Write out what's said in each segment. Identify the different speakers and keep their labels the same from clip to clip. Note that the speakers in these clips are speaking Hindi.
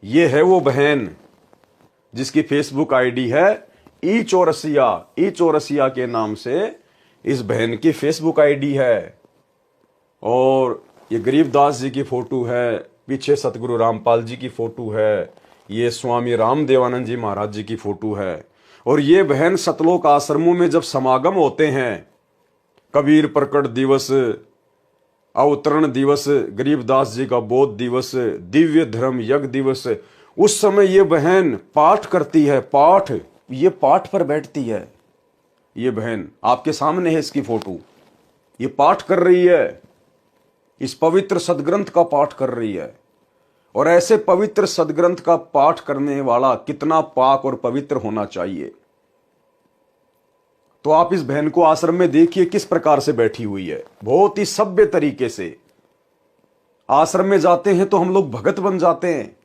Speaker 1: ये है वो बहन जिसकी फेसबुक आईडी है ई चौरसिया के नाम से इस बहन की फेसबुक आईडी है। और ये गरीबदास जी की फोटो है, पीछे सतगुरु रामपाल जी की फोटो है, ये स्वामी रामदेवानंद जी महाराज जी की फोटो है। और ये बहन सतलोक आश्रमों में जब समागम होते हैं, कबीर प्रकट दिवस, अवतरण दिवस, गरीबदास जी का बोध दिवस, दिव्य धर्म यज्ञ दिवस, उस समय ये बहन पाठ करती है। पाठ, ये पाठ पर बैठती है। ये बहन आपके सामने है, इसकी फोटो। ये पाठ कर रही है, इस पवित्र सदग्रंथ का पाठ कर रही है। और ऐसे पवित्र सदग्रंथ का पाठ करने वाला कितना पाक और पवित्र होना चाहिए। तो आप इस बहन को आश्रम में देखिए किस प्रकार से बैठी हुई है, बहुत ही सभ्य तरीके से। आश्रम में जाते हैं तो हम लोग भगत बन जाते हैं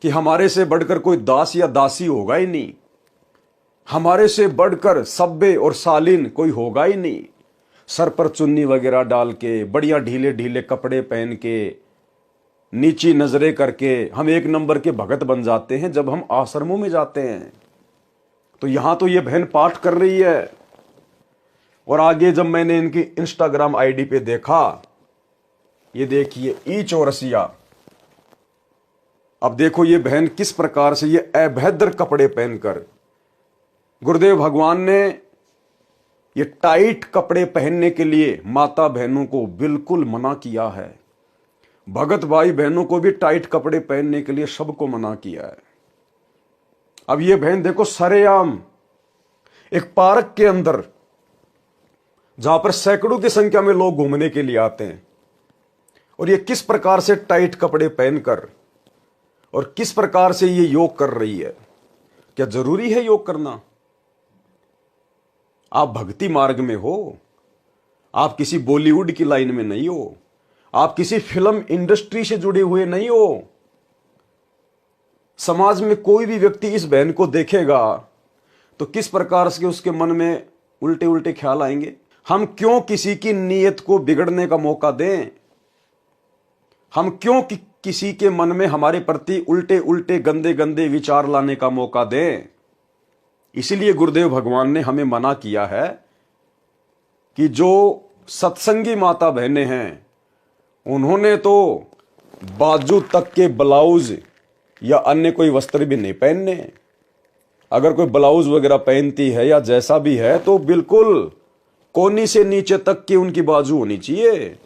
Speaker 1: कि हमारे से बढ़कर कोई दास या दासी होगा ही नहीं, हमारे से बढ़कर सभ्य और शालीन कोई होगा ही नहीं। सर पर चुन्नी वगैरह डाल के, बढ़िया ढीले ढीले कपड़े पहन के, नीची नजरें करके हम एक नंबर के भगत बन जाते हैं जब हम आश्रमों में जाते हैं। तो यहां तो ये बहन पाठ कर रही है। और आगे जब मैंने इनकी इंस्टाग्राम आईडी पे देखा, ये देखिए ई चौरसिया। अब देखो ये बहन किस प्रकार से ये अभद्र कपड़े पहनकर, गुरुदेव भगवान ने ये टाइट कपड़े पहनने के लिए माता बहनों को बिल्कुल मना किया है। भगत भाई बहनों को भी टाइट कपड़े पहनने के लिए सबको मना किया है। अब ये बहन देखो सरेआम एक पार्क के अंदर, जहां पर सैकड़ों की संख्या में लोग घूमने के लिए आते हैं, और ये किस प्रकार से टाइट कपड़े पहनकर और किस प्रकार से ये योग कर रही है। क्या जरूरी है योग करना? आप भक्ति मार्ग में हो, आप किसी बॉलीवुड की लाइन में नहीं हो, आप किसी फिल्म इंडस्ट्री से जुड़े हुए नहीं हो। समाज में कोई भी व्यक्ति इस बहन को देखेगा तो किस प्रकार से उसके मन में उल्टे उल्टे ख्याल आएंगे। हम क्यों किसी की नीयत को बिगड़ने का मौका दें? हम क्यों किसी के मन में हमारे प्रति उल्टे उल्टे गंदे गंदे विचार लाने का मौका दें? इसीलिए गुरुदेव भगवान ने हमें मना किया है कि जो सत्संगी माता बहनें हैं, उन्होंने तो बाजू तक के ब्लाउज या अन्य कोई वस्त्र भी नहीं पहनने। अगर कोई ब्लाउज वगैरह पहनती है या जैसा भी है तो बिल्कुल कोहनी से नीचे तक की उनकी बाजू होनी चाहिए।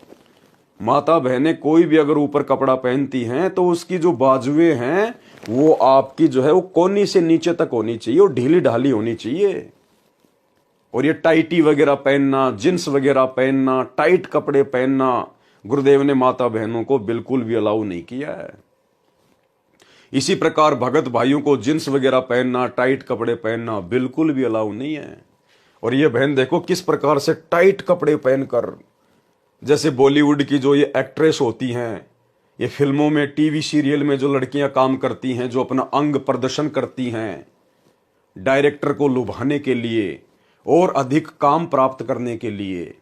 Speaker 1: माता बहनें कोई भी अगर ऊपर कपड़ा पहनती हैं तो उसकी जो बाजुएं हैं वो आपकी जो है वो कोहनी से नीचे तक होनी चाहिए और ढीली ढाली होनी चाहिए। और ये टाइटी वगैरह पहनना, जींस वगैरह पहनना, टाइट कपड़े पहनना गुरुदेव ने माता बहनों को बिल्कुल भी अलाउ नहीं किया है। इसी प्रकार भगत भाइयों को जींस वगैरह पहनना, टाइट कपड़े पहनना बिल्कुल भी अलाउ नहीं है। और ये बहन देखो किस प्रकार से टाइट कपड़े पहनकर, जैसे बॉलीवुड की जो ये एक्ट्रेस होती हैं, ये फिल्मों में, टीवी सीरियल में जो लड़कियां काम करती हैं, जो अपना अंग प्रदर्शन करती हैं डायरेक्टर को लुभाने के लिए और अधिक काम प्राप्त करने के लिए,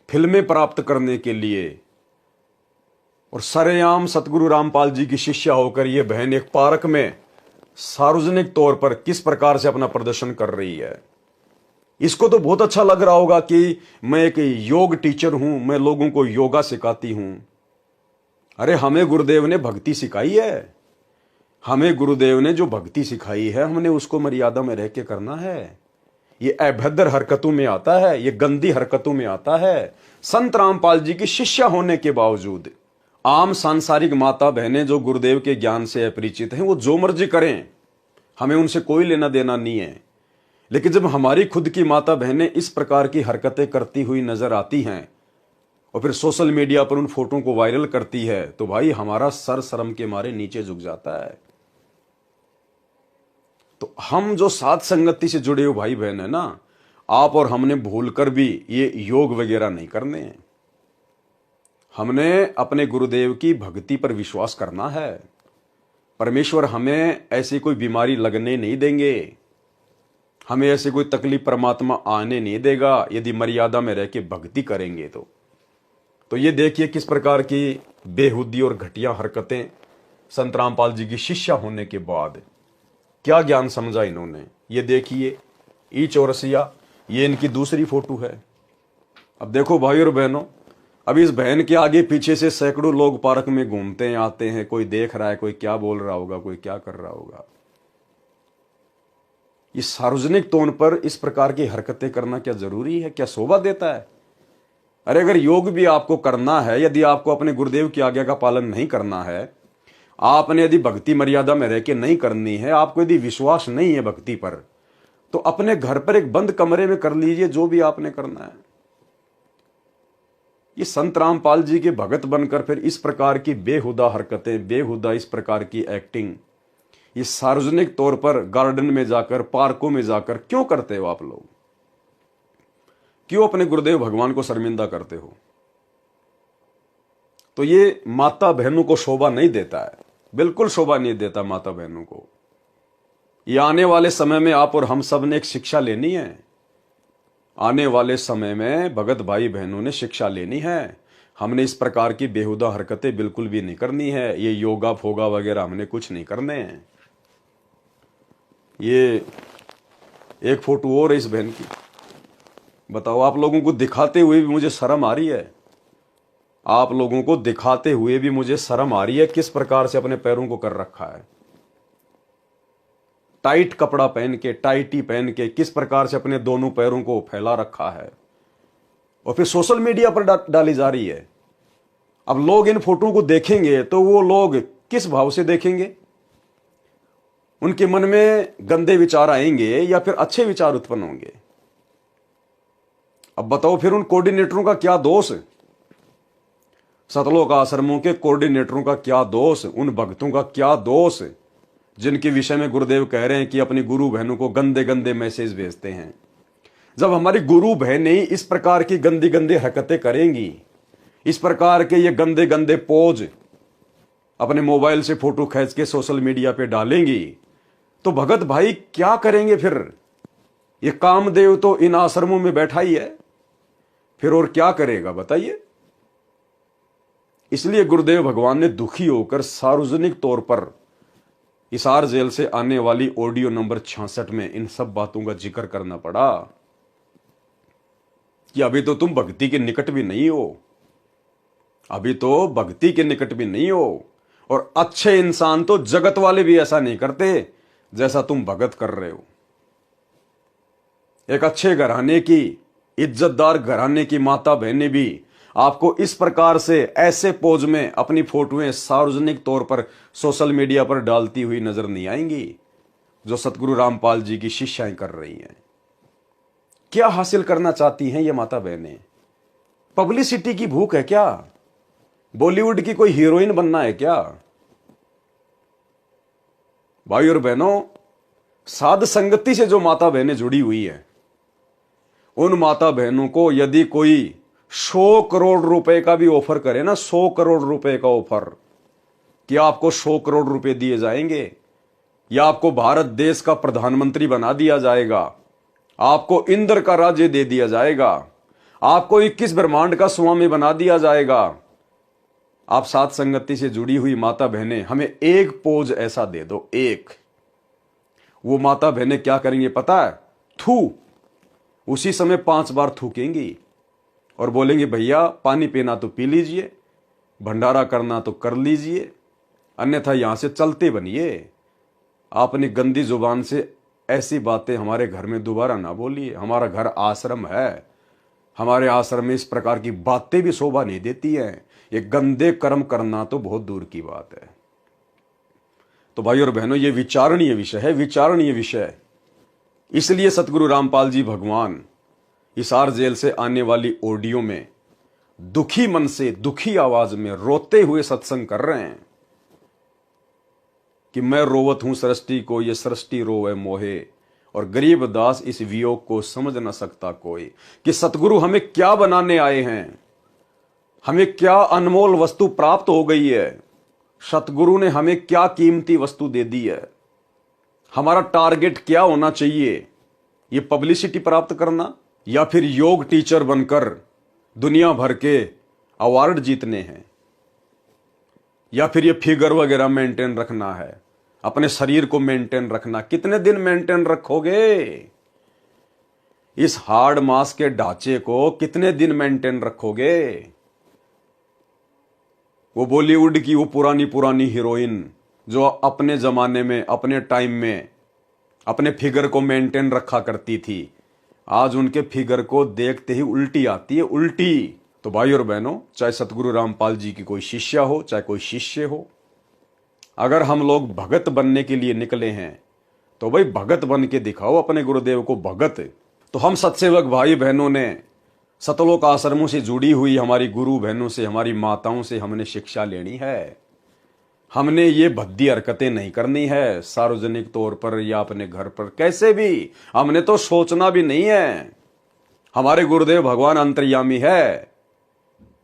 Speaker 1: फिल्में प्राप्त करने के लिए। और सरेआम सतगुरु रामपाल जी की शिष्या होकर ये बहन एक पार्क में सार्वजनिक तौर पर किस प्रकार से अपना प्रदर्शन कर रही है। इसको तो बहुत अच्छा लग रहा होगा कि मैं एक योग टीचर हूं, मैं लोगों को योगा सिखाती हूं। अरे हमें गुरुदेव ने भक्ति सिखाई है। हमें गुरुदेव ने जो भक्ति सिखाई है हमने उसको मर्यादा में रह के करना है। ये अभद्र हरकतों में आता है, ये गंदी हरकतों में आता है। संत रामपाल जी की शिष्या होने के बावजूद आम सांसारिक माता बहनें जो गुरुदेव के ज्ञान से अपरिचित हैं, वो जो मर्जी करें, हमें उनसे कोई लेना देना नहीं है। लेकिन जब हमारी खुद की माता बहनें इस प्रकार की हरकतें करती हुई नजर आती हैं और फिर सोशल मीडिया पर उन फोटो को वायरल करती है, तो भाई हमारा सर शर्म के मारे नीचे झुक जाता है। तो हम जो साथ संगति से जुड़े हुए भाई बहन है ना, आप और हमने भूलकर भी ये योग वगैरह नहीं करने हैं। हमने अपने गुरुदेव की भक्ति पर विश्वास करना है। परमेश्वर हमें ऐसी कोई बीमारी लगने नहीं देंगे, हमें ऐसी कोई तकलीफ परमात्मा आने नहीं देगा यदि मर्यादा में रह के भक्ति करेंगे। तो ये देखिए किस प्रकार की बेहुदी और घटिया हरकतें संत रामपाल जी की शिष्या होने के बाद क्या ज्ञान समझा इन्होंने। ये देखिए ई चौरसिया, ये इनकी दूसरी फोटो है। अब देखो भाई और बहनों, अब इस बहन के आगे पीछे से सैकड़ों लोग पार्क में घूमते हैं, आते हैं, कोई देख रहा है, कोई क्या बोल रहा होगा, कोई क्या कर रहा होगा। ये सार्वजनिक तौर पर इस प्रकार की हरकतें करना क्या जरूरी है? क्या शोभा देता है? अरे अगर योग भी आपको करना है, यदि आपको अपने गुरुदेव की आज्ञा का पालन नहीं करना है, आपने यदि भक्ति मर्यादा में रह के नहीं करनी है, आपको यदि विश्वास नहीं है भक्ति पर, तो अपने घर पर एक बंद कमरे में कर लीजिए जो भी आपने करना है। ये संत रामपाल जी के भगत बनकर फिर इस प्रकार की बेहुदा हरकतें, बेहुदा इस प्रकार की एक्टिंग, ये सार्वजनिक तौर पर गार्डन में जाकर, पार्कों में जाकर क्यों करते हो आप लोग? क्यों अपने गुरुदेव भगवान को शर्मिंदा करते हो? तो ये माता बहनों को शोभा नहीं देता है, बिल्कुल शोभा नहीं देता माता बहनों को। ये आने वाले समय में आप और हम सब ने एक शिक्षा लेनी है। आने वाले समय में भगत भाई बहनों ने शिक्षा लेनी है। हमने इस प्रकार की बेहुदा हरकतें बिल्कुल भी नहीं करनी है। ये योगा फोगा वगैरह हमने कुछ नहीं करने हैं। ये एक फोटो और है इस बहन की। बताओ, आप लोगों को दिखाते हुए भी मुझे शर्म आ रही है। आप लोगों को दिखाते हुए भी मुझे शर्म आ रही है किस प्रकार से अपने पैरों को कर रखा है। टाइट कपड़ा पहन के, टाइटी पहन के किस प्रकार से अपने दोनों पैरों को फैला रखा है और फिर सोशल मीडिया पर डाली जा रही है। अब लोग इन फोटो को देखेंगे तो वो लोग किस भाव से देखेंगे? उनके मन में गंदे विचार आएंगे या फिर अच्छे विचार उत्पन्न होंगे? अब बताओ, फिर उन कोऑर्डिनेटरों का क्या दोष? सतलोक आश्रमों के कोऑर्डिनेटरों का क्या दोष? उन भक्तों का क्या दोष जिनके विषय में गुरुदेव कह रहे हैं कि अपनी गुरु बहनों को गंदे गंदे मैसेज भेजते हैं? जब हमारी गुरु बहनें इस प्रकार की गंदी गंदी हरकतें करेंगी, इस प्रकार के ये गंदे गंदे पोज अपने मोबाइल से फोटो खींच के सोशल मीडिया पे डालेंगी, तो भगत भाई क्या करेंगे फिर? ये कामदेव तो इन आश्रमों में बैठा ही है, फिर और क्या करेगा बताइए? इसलिए गुरुदेव भगवान ने दुखी होकर सार्वजनिक तौर पर हिसार जेल से आने वाली ऑडियो नंबर 66 में इन सब बातों का जिक्र करना पड़ा कि अभी तो तुम भक्ति के निकट भी नहीं हो, अभी तो भक्ति के निकट भी नहीं हो। और अच्छे इंसान तो जगत वाले भी ऐसा नहीं करते जैसा तुम भगत कर रहे हो। एक अच्छे घराने की, इज्जतदार घराने की माता बहनें भी आपको इस प्रकार से ऐसे पोज में अपनी फोटोएं सार्वजनिक तौर पर सोशल मीडिया पर डालती हुई नजर नहीं आएंगी जो सतगुरु रामपाल जी की शिष्याएं कर रही हैं। क्या हासिल करना चाहती हैं ये माता बहनें? पब्लिसिटी की भूख है क्या? बॉलीवुड की कोई हीरोइन बनना है क्या? भाई और बहनों, साध संगति से जो माता बहनें जुड़ी हुई हैं, उन माता बहनों को यदि कोई 100 करोड़ रुपए का भी ऑफर करे ना, 100 करोड़ रुपए का ऑफर, कि आपको 100 करोड़ रुपए दिए जाएंगे या आपको भारत देश का प्रधानमंत्री बना दिया जाएगा, आपको इंद्र का राज्य दे दिया जाएगा, आपको 21 ब्रह्मांड का स्वामी बना दिया जाएगा, आप साथ संगति से जुड़ी हुई माता बहनें हमें एक पोज ऐसा दे दो, एक। वो माता बहनें क्या करेंगे पता है? थू, उसी समय 5 बार थूकेंगी और बोलेंगे भैया पानी पीना तो पी लीजिए, भंडारा करना तो कर लीजिए, अन्यथा यहां से चलते बनिए। आप अपनी गंदी जुबान से ऐसी बातें हमारे घर में दोबारा ना बोलिए। हमारा घर आश्रम है, हमारे आश्रम में इस प्रकार की बातें भी शोभा नहीं देती हैं। ये गंदे कर्म करना तो बहुत दूर की बात है। तो भाई और बहनों, ये विचारणीय विषय है, विचारणीय विषय। इसलिए सतगुरु रामपाल जी भगवान हिसार जेल से आने वाली ऑडियो में दुखी मन से, दुखी आवाज में रोते हुए सत्संग कर रहे हैं कि मैं रोवत हूं सृष्टि को, ये सृष्टि रोवे मोहे, और गरीब दास इस वियोग को समझ न सकता कोई। कि सतगुरु हमें क्या बनाने आए हैं, हमें क्या अनमोल वस्तु प्राप्त हो गई है, सतगुरु ने हमें क्या कीमती वस्तु दे दी है, हमारा टारगेट क्या होना चाहिए? ये पब्लिसिटी प्राप्त करना या फिर योग टीचर बनकर दुनिया भर के अवार्ड जीतने हैं? या फिर ये फिगर वगैरह मेंटेन रखना है, अपने शरीर को मेंटेन रखना, कितने दिन मेंटेन रखोगे? इस हार्ड मास के ढांचे को कितने दिन मेंटेन रखोगे? वो बॉलीवुड की वो पुरानी पुरानी हीरोइन जो अपने जमाने में, अपने टाइम में अपने फिगर को मेंटेन रखा करती थी, आज उनके फिगर को देखते ही उल्टी आती है, उल्टी। तो भाई और बहनों, चाहे सतगुरु रामपाल जी की कोई शिष्या हो, चाहे कोई शिष्य हो, अगर हम लोग भगत बनने के लिए निकले हैं तो भाई भगत बन के दिखाओ अपने गुरुदेव को भगत। तो हम सत्सेवक भाई बहनों ने सतलोक आश्रमों से जुड़ी हुई हमारी गुरु बहनों से, हमारी माताओं से हमने शिक्षा लेनी है। हमने ये भद्दी हरकतें नहीं करनी है सार्वजनिक तौर पर या अपने घर पर, कैसे भी हमने तो सोचना भी नहीं है। हमारे गुरुदेव भगवान अंतर्यामी है।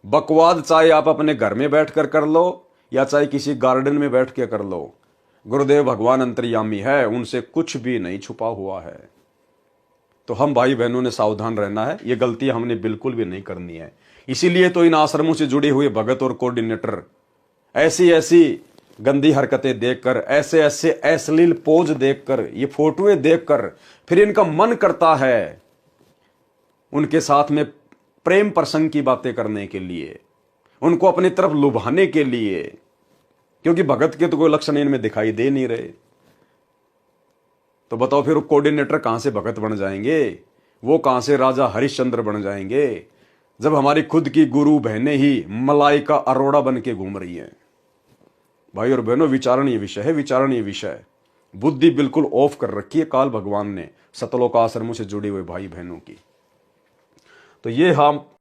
Speaker 1: बकवाद चाहे आप अपने घर में बैठकर कर लो या चाहे किसी गार्डन में बैठ के कर लो, गुरुदेव भगवान अंतर्यामी है, उनसे कुछ भी नहीं छुपा हुआ है। तो हम भाई बहनों ने सावधान रहना है, ये गलती हमने बिल्कुल भी नहीं करनी है। इसीलिए तो इन आश्रमों से जुड़े हुए भगत और कोऑर्डिनेटर ऐसी ऐसी गंदी हरकतें देखकर, ऐसे ऐसे अश्लील पोज देखकर, ये फोटोएं देखकर फिर इनका मन करता है उनके साथ में प्रेम प्रसंग की बातें करने के लिए, उनको अपनी तरफ लुभाने के लिए, क्योंकि भगत के तो कोई लक्षण इनमें दिखाई दे नहीं रहे। तो बताओ फिर कोऑर्डिनेटर कहां से भगत बन जाएंगे? वो कहां से राजा हरिश्चंद्र बन जाएंगे जब हमारी खुद की गुरु बहनें ही मलाइका अरोड़ा बन के घूम रही हैं? भाई और बहनों, विचारणीय विषय है, विचारणीय विषय। बुद्धि बिल्कुल ऑफ कर रखी है काल भगवान ने सतलोक आश्रमों से जुड़े हुए भाई बहनों की। तो ये हम